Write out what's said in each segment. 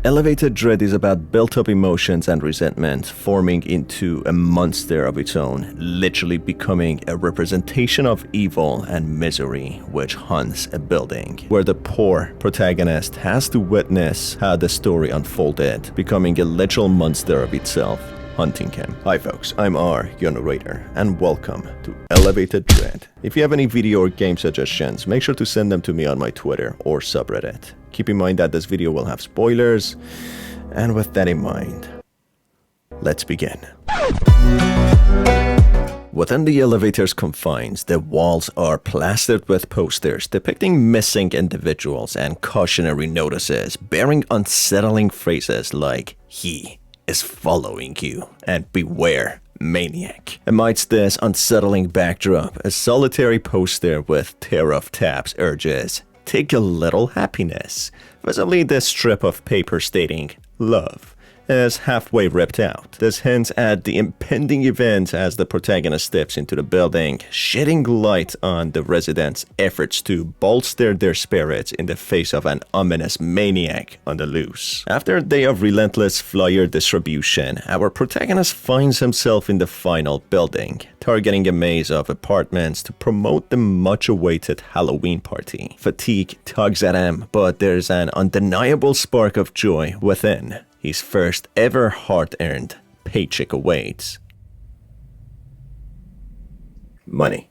Elevated dread is about built-up emotions and resentment forming into a monster of its own, literally becoming a representation of evil and misery which haunts a building, where the poor protagonist has to witness how the story unfolded, becoming a literal monster of itself, hunting him. Hi folks, I'm R, your narrator, and welcome to Elevated Dread. If you have any video or game suggestions, make sure to send them to me on my Twitter or subreddit. Keep in mind that this video will have spoilers, and with that in mind, let's begin. Within the elevator's confines, the walls are plastered with posters depicting missing individuals and cautionary notices bearing unsettling phrases like, "He is following you," and "Beware, maniac." Amidst this unsettling backdrop, a solitary poster with tear-off tabs urges, "Take a little happiness." Visibly, this strip of paper stating, "Love," is halfway ripped out. This hints at the impending event as the protagonist steps into the building, shedding light on the residents' efforts to bolster their spirits in the face of an ominous maniac on the loose. After a day of relentless flyer distribution, our protagonist finds himself in the final building, targeting a maze of apartments to promote the much-awaited Halloween party. Fatigue tugs at him, but there's an undeniable spark of joy within. His first ever hard-earned paycheck awaits. Money.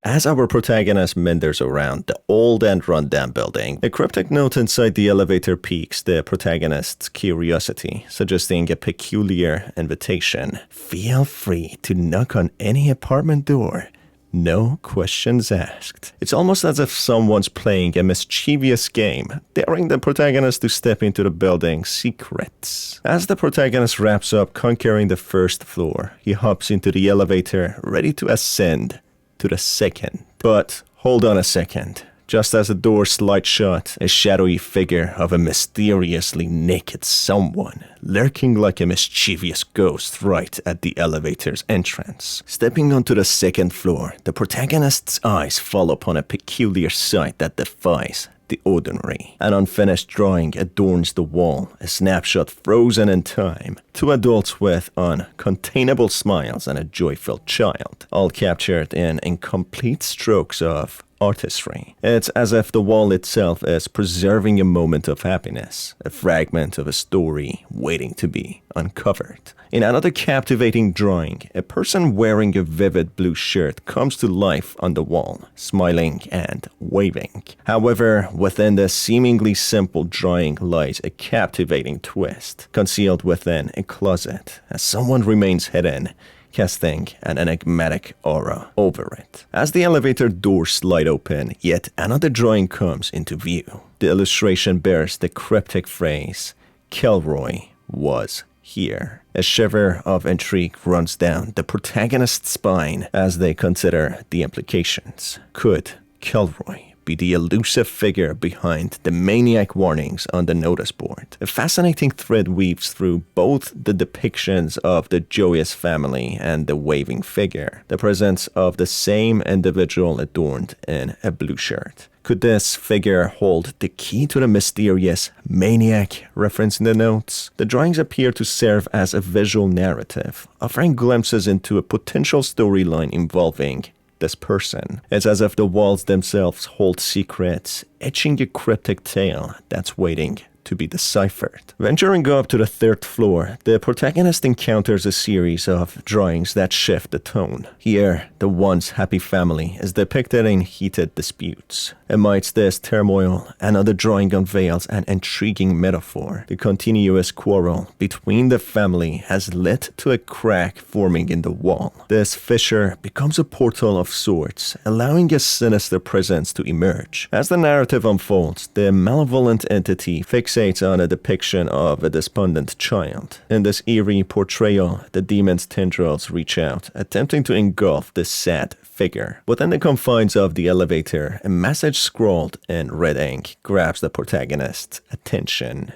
As our protagonist meanders around the old and rundown building, a cryptic note inside the elevator piques the protagonist's curiosity, suggesting a peculiar invitation. Feel free to knock on any apartment door. No questions asked. It's almost as if someone's playing a mischievous game, daring the protagonist to step into the building's secrets. As the protagonist wraps up conquering the first floor, he hops into the elevator, ready to ascend to the second. But hold on a second. Just as the door slides shut, a shadowy figure of a mysteriously naked someone, lurking like a mischievous ghost right at the elevator's entrance. Stepping onto the second floor, the protagonist's eyes fall upon a peculiar sight that defies the ordinary. An unfinished drawing adorns the wall, a snapshot frozen in time. Two adults with uncontainable smiles and a joy-filled child, all captured in incomplete strokes of artistry. It's as if the wall itself is preserving a moment of happiness, a fragment of a story waiting to be uncovered. In another captivating drawing, a person wearing a vivid blue shirt comes to life on the wall, smiling and waving. However, within this seemingly simple drawing lies a captivating twist, concealed within a closet, as someone remains hidden, casting an enigmatic aura over it. As the elevator doors slide open, yet another drawing comes into view. The illustration bears the cryptic phrase, "Kilroy was here." A shiver of intrigue runs down the protagonist's spine as they consider the implications. Could Kilroy be the elusive figure behind the maniac warnings on the notice board? A fascinating thread weaves through both the depictions of the joyous family and the waving figure, the presence of the same individual adorned in a blue shirt. Could this figure hold the key to the mysterious maniac referenced in the notes? The drawings appear to serve as a visual narrative, offering glimpses into a potential storyline involving this person. It's as if the walls themselves hold secrets, etching a cryptic tale that's waiting to be deciphered. Venturing up to the third floor, the protagonist encounters a series of drawings that shift the tone. Here, the once happy family is depicted in heated disputes. Amidst this turmoil, another drawing unveils an intriguing metaphor. The continuous quarrel between the family has led to a crack forming in the wall. This fissure becomes a portal of sorts, allowing a sinister presence to emerge. As the narrative unfolds, the malevolent entity fixates on a depiction of a despondent child. In this eerie portrayal, the demon's tendrils reach out, attempting to engulf this sad figure. Within the confines of the elevator, a message scrawled in red ink grabs the protagonist's attention.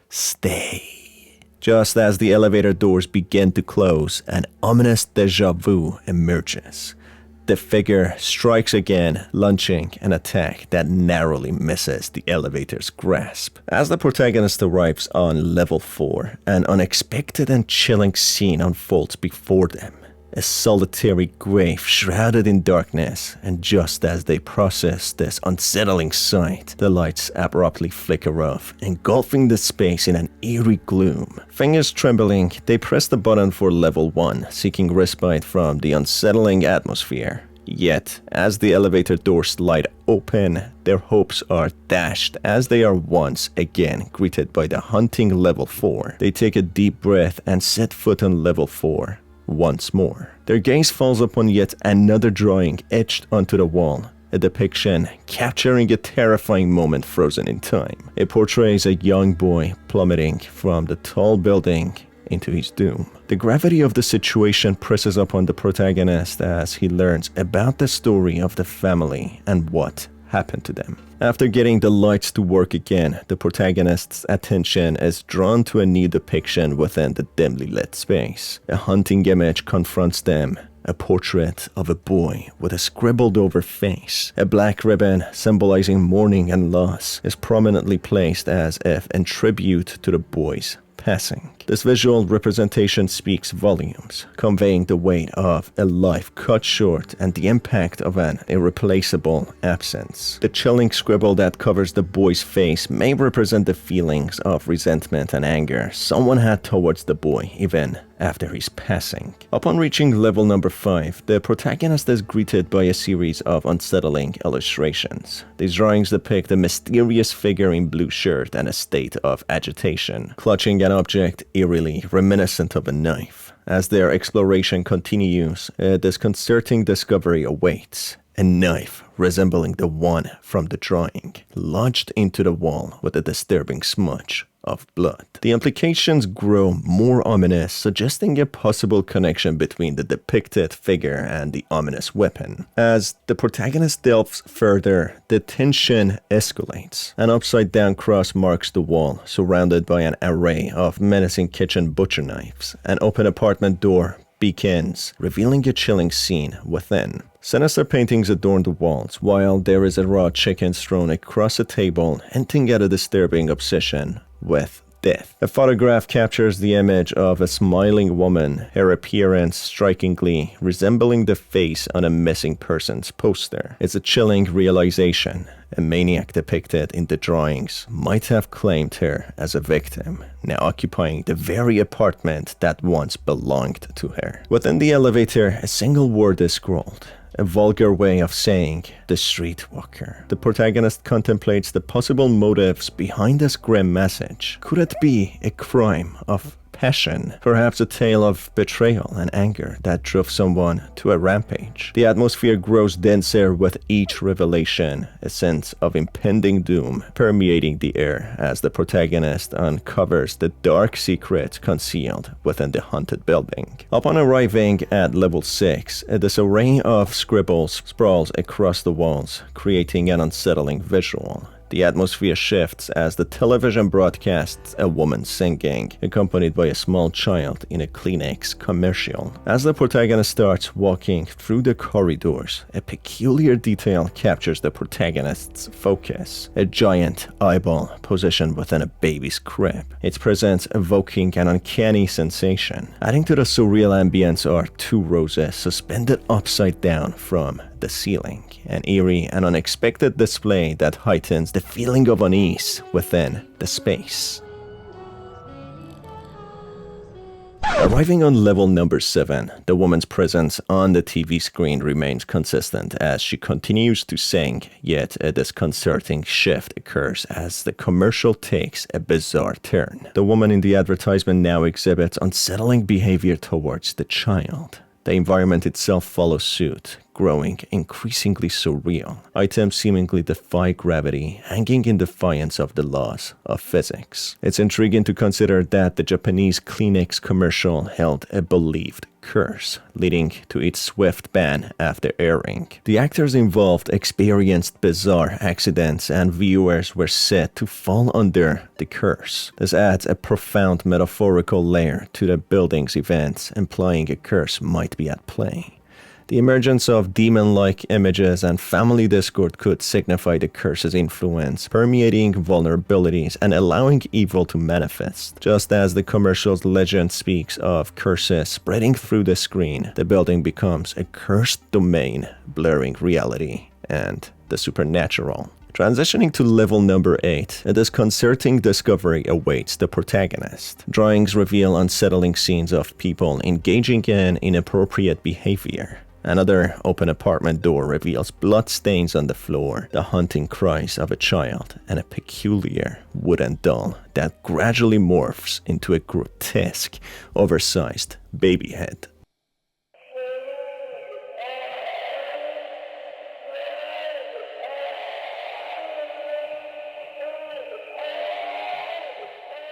Stay. Just as the elevator doors begin to close, an ominous déjà vu emerges. The figure strikes again, launching an attack that narrowly misses the elevator's grasp. As the protagonist arrives on level 4, an unexpected and chilling scene unfolds before them. A solitary grave shrouded in darkness, and just as they process this unsettling sight, the lights abruptly flicker off, engulfing the space in an eerie gloom. Fingers trembling, they press the button for level 1, seeking respite from the unsettling atmosphere. Yet, as the elevator doors slide open, their hopes are dashed as they are once again greeted by the haunting level 4. They take a deep breath and set foot on level 4. Once more, their gaze falls upon yet another drawing etched onto the wall, a depiction capturing a terrifying moment frozen in time. It portrays a young boy plummeting from the tall building into his doom. The gravity of the situation presses upon the protagonist as he learns about the story of the family and what happened to them. After getting the lights to work again, the protagonist's attention is drawn to a new depiction within the dimly lit space. A haunting image confronts them, a portrait of a boy with a scribbled over face. A black ribbon symbolizing mourning and loss is prominently placed as if in tribute to the boy's passing. This visual representation speaks volumes, conveying the weight of a life cut short and the impact of an irreplaceable absence. The chilling scribble that covers the boy's face may represent the feelings of resentment and anger someone had towards the boy even after his passing. Upon reaching level number 5, the protagonist is greeted by a series of unsettling illustrations. These drawings depict a mysterious figure in blue shirt and a state of agitation, clutching an object eerily reminiscent of a knife. As their exploration continues, a disconcerting discovery awaits. A knife resembling the one from the drawing, lodged into the wall with a disturbing smudge of blood. The implications grow more ominous, suggesting a possible connection between the depicted figure and the ominous weapon. As the protagonist delves further, the tension escalates. An upside-down cross marks the wall, surrounded by an array of menacing kitchen butcher knives. An open apartment door beacons, revealing a chilling scene within. Sinister paintings adorn the walls, while there is a raw chicken strewn across a table, hinting at a disturbing obsession with death. A photograph captures the image of a smiling woman, her appearance strikingly resembling the face on a missing person's poster. It's a chilling realization. A maniac depicted in the drawings might have claimed her as a victim, now occupying the very apartment that once belonged to her. Within the elevator, a single word is scrawled. A vulgar way of saying the streetwalker. The protagonist contemplates the possible motives behind this grim message. Could it be a crime of passion? Perhaps a tale of betrayal and anger that drove someone to a rampage. The atmosphere grows denser with each revelation, a sense of impending doom permeating the air as the protagonist uncovers the dark secret concealed within the haunted building. Upon arriving at level 6, a disarray of scribbles sprawls across the walls, creating an unsettling visual. The atmosphere shifts as the television broadcasts a woman singing, accompanied by a small child in a Climax commercial. As the protagonist starts walking through the corridors, a peculiar detail captures the protagonist's focus. A giant eyeball positioned within a baby's crib. Its presence evoking an uncanny sensation. Adding to the surreal ambience are 2 roses suspended upside down from the ceiling, an eerie and unexpected display that heightens the feeling of unease within the space. Arriving on level number 7, the woman's presence on the TV screen remains consistent as she continues to sing, yet a disconcerting shift occurs as the commercial takes a bizarre turn. The woman in the advertisement now exhibits unsettling behavior towards the child. The environment itself follows suit, growing increasingly surreal. Items seemingly defy gravity, hanging in defiance of the laws of physics. It's intriguing to consider that the Japanese Kleenex commercial held a believed curse, leading to its swift ban after airing. The actors involved experienced bizarre accidents, and viewers were said to fall under the curse. This adds a profound metaphorical layer to the building's events, implying a curse might be at play. The emergence of demon-like images and family discord could signify the curse's influence, permeating vulnerabilities and allowing evil to manifest. Just as the commercial's legend speaks of curses spreading through the screen, the building becomes a cursed domain, blurring reality and the supernatural. Transitioning to level number 8, a disconcerting discovery awaits the protagonist. Drawings reveal unsettling scenes of people engaging in inappropriate behavior. Another open apartment door reveals bloodstains on the floor, the haunting cries of a child, and a peculiar wooden doll that gradually morphs into a grotesque, oversized baby head.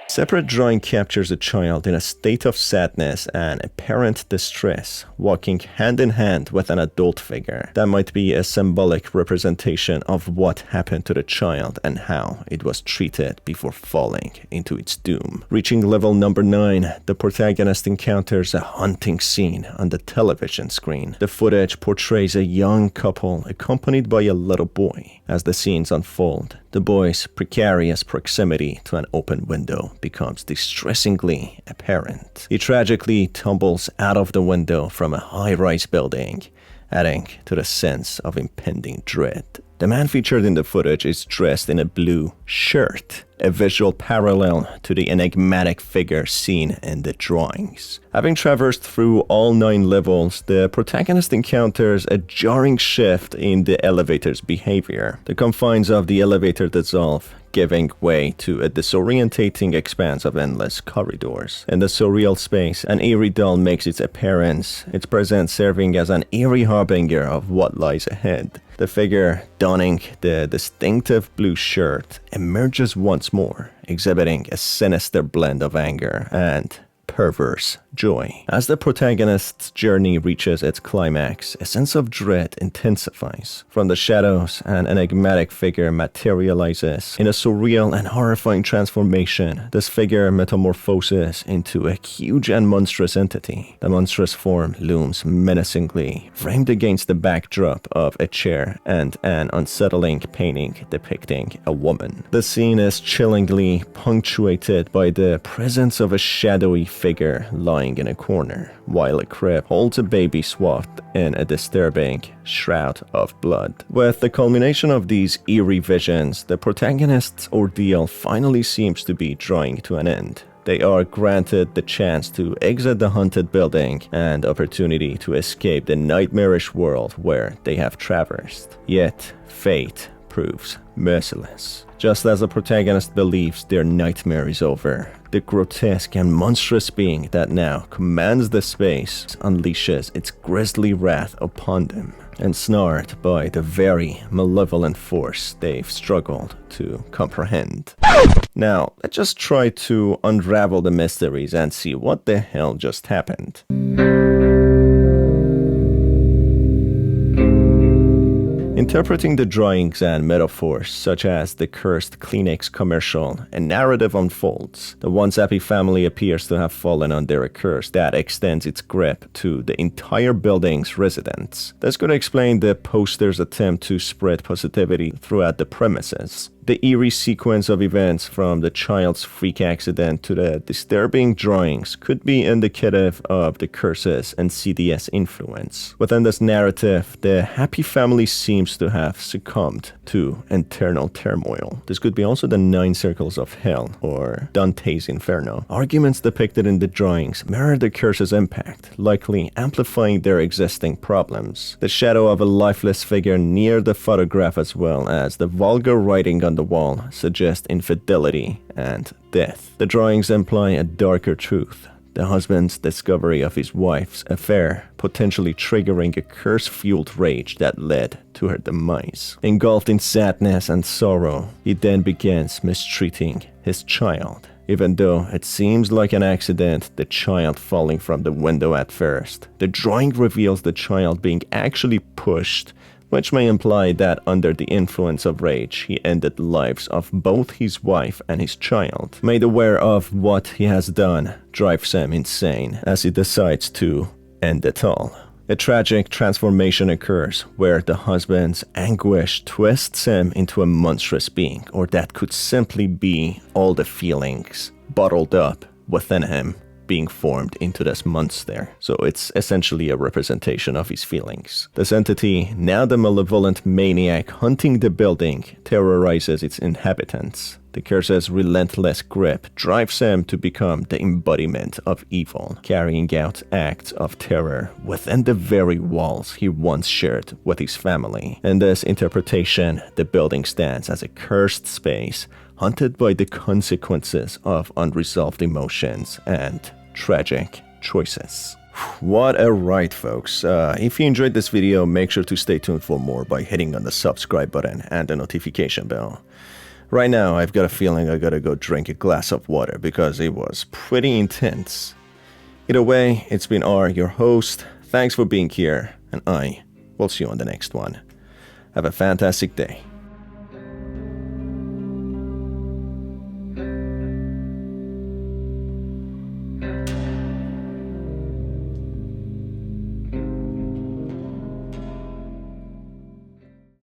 Separate drawing captures a child in a state of sadness and apparent distress, walking hand in hand with an adult figure. That might be a symbolic representation of what happened to the child and how it was treated before falling into its doom. Reaching level number 9, the protagonist encounters a haunting scene on the television screen. The footage portrays a young couple accompanied by a little boy. As the scenes unfold, the boy's precarious proximity to an open window becomes distressingly apparent. He tragically tumbles out of the window from a high-rise building, adding to the sense of impending dread. The man featured in the footage is dressed in a blue shirt, a visual parallel to the enigmatic figure seen in the drawings. Having traversed through all 9 levels, the protagonist encounters a jarring shift in the elevator's behavior. The confines of the elevator dissolve, giving way to a disorientating expanse of endless corridors. In the surreal space, an eerie doll makes its appearance, its presence serving as an eerie harbinger of what lies ahead. The figure, donning the distinctive blue shirt, emerges once more, exhibiting a sinister blend of anger and perverse joy. As the protagonist's journey reaches its climax, a sense of dread intensifies. From the shadows, an enigmatic figure materializes. In a surreal and horrifying transformation, this figure metamorphoses into a huge and monstrous entity. The monstrous form looms menacingly, framed against the backdrop of a chair and an unsettling painting depicting a woman. The scene is chillingly punctuated by the presence of a shadowy figure lying in a corner, while a crib holds a baby swathed in a disturbing shroud of blood. With the culmination of these eerie visions, the protagonist's ordeal finally seems to be drawing to an end. They are granted the chance to exit the haunted building and opportunity to escape the nightmarish world where they have traversed. Yet, fate proves merciless. Just as the protagonist believes their nightmare is over, the grotesque and monstrous being that now commands the space unleashes its grisly wrath upon them, ensnared by the very malevolent force they've struggled to comprehend. Now, let's just try to unravel the mysteries and see what the hell just happened. Interpreting the drawings and metaphors, such as the cursed Climax commercial, a narrative unfolds. The once happy family appears to have fallen under a curse that extends its grip to the entire building's residents. This could explain the poster's attempt to spread positivity throughout the premises. The eerie sequence of events, from the child's freak accident to the disturbing drawings, could be indicative of the curse's insidious influence. Within this narrative, the happy family seems to have succumbed to internal turmoil. This could be also the 9 circles of hell, or Dante's Inferno. Arguments depicted in the drawings mirror the curse's impact, likely amplifying their existing problems. The shadow of a lifeless figure near the photograph, as well as the vulgar writing on the wall, suggest infidelity and death. The drawings imply a darker truth: the husband's discovery of his wife's affair, potentially triggering a curse-fueled rage that led to her demise. Engulfed in sadness and sorrow, he then begins mistreating his child. Even though it seems like an accident, the child falling from the window at first, the drawing reveals the child being actually pushed, which may imply that under the influence of rage, he ended the lives of both his wife and his child. Made aware of what he has done drives him insane as he decides to end it all. A tragic transformation occurs where the husband's anguish twists him into a monstrous being, or that could simply be all the feelings bottled up within him being formed into this monster. So it's essentially a representation of his feelings. This entity, now the malevolent maniac hunting the building, terrorizes its inhabitants. The curse's relentless grip drives him to become the embodiment of evil, carrying out acts of terror within the very walls he once shared with his family. In this interpretation, the building stands as a cursed space, haunted by the consequences of unresolved emotions and tragic choices. What a ride, folks. If you enjoyed this video, make sure to stay tuned for more by hitting on the subscribe button and the notification bell. Right now, I've got a feeling I gotta go drink a glass of water because it was pretty intense. Either way, it's been R, your host. Thanks for being here, and I will see you on the next one. Have a fantastic day.